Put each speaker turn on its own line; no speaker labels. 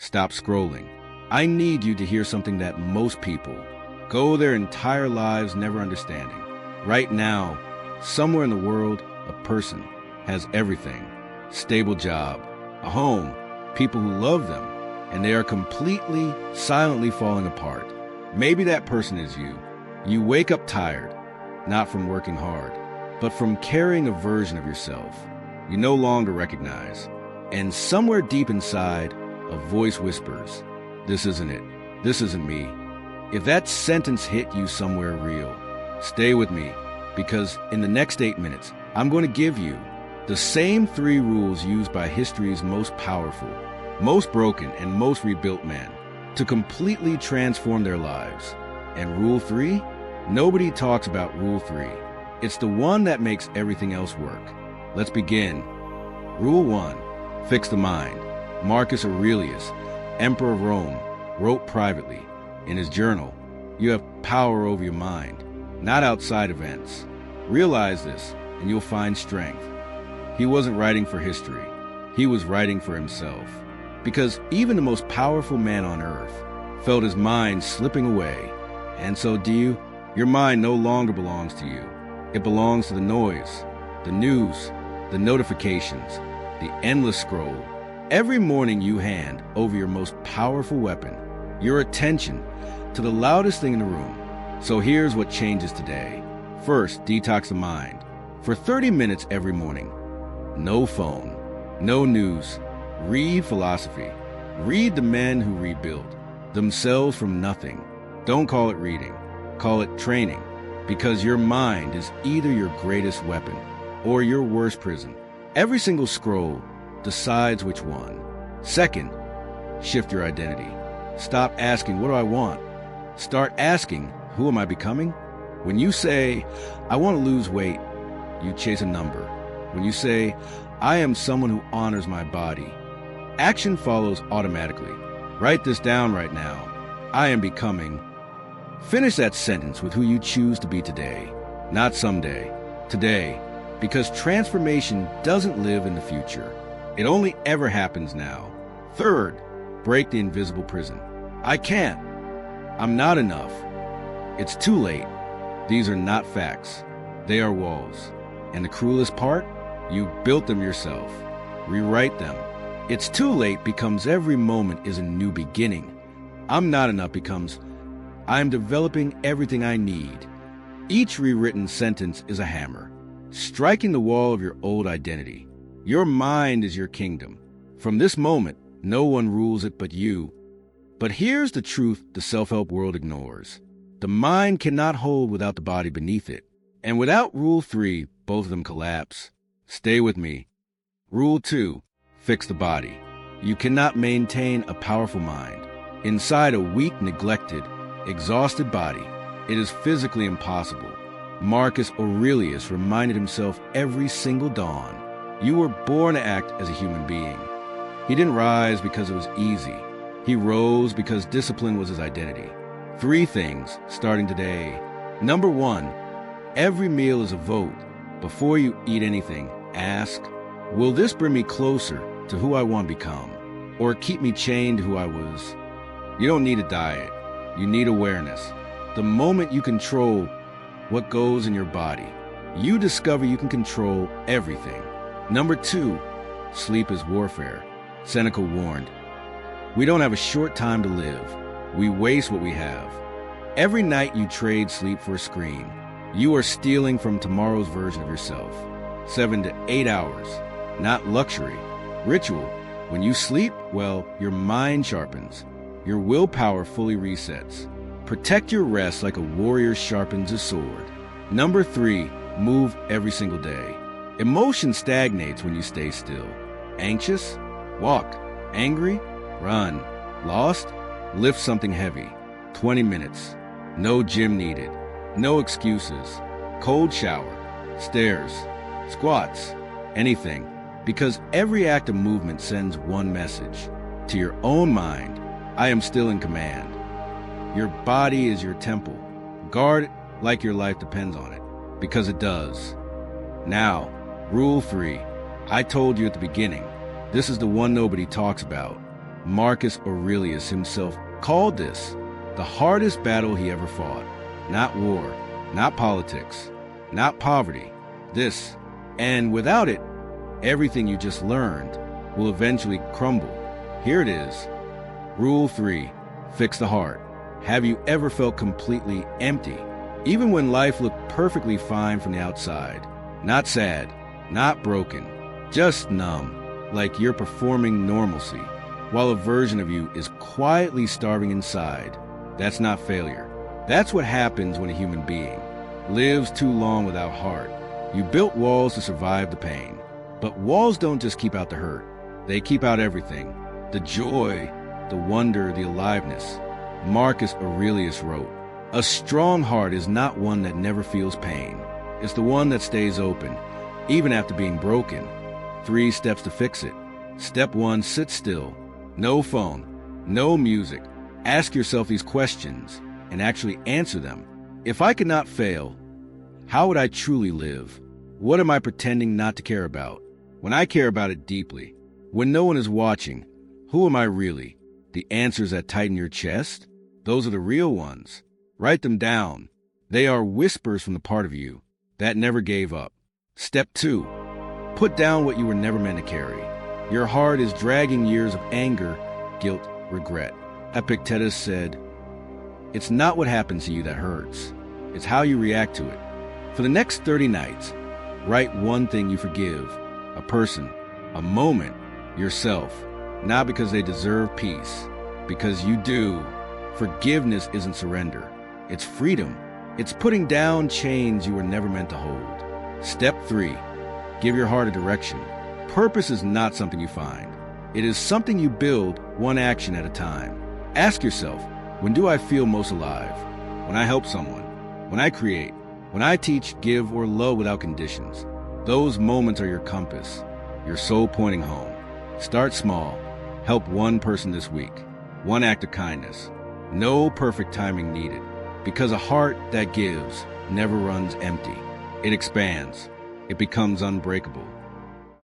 Stop scrolling. I need you to hear something that most people go their entire lives never understanding. Right now, somewhere in the world, a person has everything. Stable job, a home, people who love them, and they are completely, silently falling apart. Maybe that person is you. You wake up tired, not from working hard, but from carrying a version of yourself you no longer recognize. And somewhere deep inside, a voice whispers, "This isn't it. This isn't me." If that sentence hit you somewhere real, stay with me, because in the next 8 minutes, I'm going to give you the same 3 rules used by history's most powerful, most broken, and most rebuilt men to completely transform their lives. And rule 3? Nobody talks about rule 3. It's the one that makes everything else work. Let's begin. Rule 1. Fix the mind. Marcus Aurelius, Emperor of Rome, wrote privately in his journal, "You have power over your mind, not outside events. Realize this, and you'll find strength." He wasn't writing for history. He was writing for himself. Because even the most powerful man on earth felt his mind slipping away. And so do you. Your mind no longer belongs to you. It belongs to the noise, the news, the notifications, the endless scroll. Every morning you hand over your most powerful weapon, your attention, to the loudest thing in the room. So here's what changes today. First, detox the mind. For 30 minutes every morning. No phone, no news. Read philosophy. Read the men who rebuilt themselves from nothing. Don't call it reading. Call it training. Because your mind is either your greatest weapon or your worst prison. Every single scroll decides which one. Second, shift your identity. Stop asking, "What do I want?" Start asking, "Who am I becoming?" When you say, "I want to lose weight," you chase a number. When you say, "I am someone who honors my body," action follows automatically. Write this down right now. I am becoming. Finish that sentence with who you choose to be today, not someday, today, because transformation doesn't live in the future. It only ever happens now. Third, break the invisible prison. I can't. I'm not enough. It's too late. These are not facts. They are walls. And the cruelest part? You built them yourself. Rewrite them. It's too late becomes every moment is a new beginning. I'm not enough becomes I am developing everything I need. Each rewritten sentence is a hammer, striking the wall of your old identity. Your mind is your kingdom. From this moment, no one rules it but you. But here's the truth the self-help world ignores. The mind cannot hold without the body beneath it. And without Rule 3, both of them collapse. Stay with me. Rule 2, fix the body. You cannot maintain a powerful mind inside a weak, neglected, exhausted body. It is physically impossible. Marcus Aurelius reminded himself every single dawn, you were born to act as a human being. He didn't rise because it was easy. He rose because discipline was his identity. 3 things starting today. Number 1, every meal is a vote. Before you eat anything, ask, will this bring me closer to who I want to become, or keep me chained to who I was? You don't need a diet. You need awareness. The moment you control what goes in your body, you discover you can control everything. Number 2, sleep is warfare. Seneca warned, we don't have a short time to live. We waste what we have. Every night you trade sleep for a screen, you are stealing from tomorrow's version of yourself. 7 to 8 hours, not luxury. Ritual. When you sleep, well, your mind sharpens. Your willpower fully resets. Protect your rest like a warrior sharpens a sword. Number 3, move every single day. Emotion stagnates when you stay still. Anxious? Walk. Angry? Run. Lost? Lift something heavy. 20 minutes. No gym needed. No excuses. Cold shower. Stairs. Squats. Anything. Because every act of movement sends one message. To your own mind, I am still in command. Your body is your temple. Guard it like your life depends on it, because it does. Now, Rule 3. I told you at the beginning, this is the one nobody talks about. Marcus Aurelius himself called this the hardest battle he ever fought. Not war, not politics, not poverty. This, and without it, everything you just learned will eventually crumble. Here it is. Rule 3. Fix the heart. Have you ever felt completely empty, even when life looked perfectly fine from the outside? Not sad, not broken, just numb, like you're performing normalcy, while a version of you is quietly starving inside. That's not failure. That's what happens when a human being lives too long without heart. You built walls to survive the pain, but walls don't just keep out the hurt. They keep out everything. The joy, the wonder, the aliveness. Marcus Aurelius wrote, "A strong heart is not one that never feels pain. It's the one that stays open, even after being broken." 3 steps to fix it. Step 1, sit still. No phone, no music. Ask yourself these questions and actually answer them. If I could not fail, how would I truly live? What am I pretending not to care about when I care about it deeply? When no one is watching, who am I really? The answers that tighten your chest? Those are the real ones. Write them down. They are whispers from the part of you that never gave up. Step 2, put down what you were never meant to carry. Your heart is dragging years of anger, guilt, regret. Epictetus said, "It's not what happens to you that hurts. It's how you react to it." For the next 30 nights, write one thing you forgive, a person, a moment, yourself, not because they deserve peace, because you do. Forgiveness isn't surrender. It's freedom. It's putting down chains you were never meant to hold. Step 3, give your heart a direction. Purpose is not something you find. It is something you build one action at a time. Ask yourself, when do I feel most alive? When I help someone, when I create, when I teach, give, or love without conditions. Those moments are your compass, your soul pointing home. Start small. Help one person this week. One act of kindness. No perfect timing needed, because a heart that gives never runs empty. It expands. It becomes unbreakable.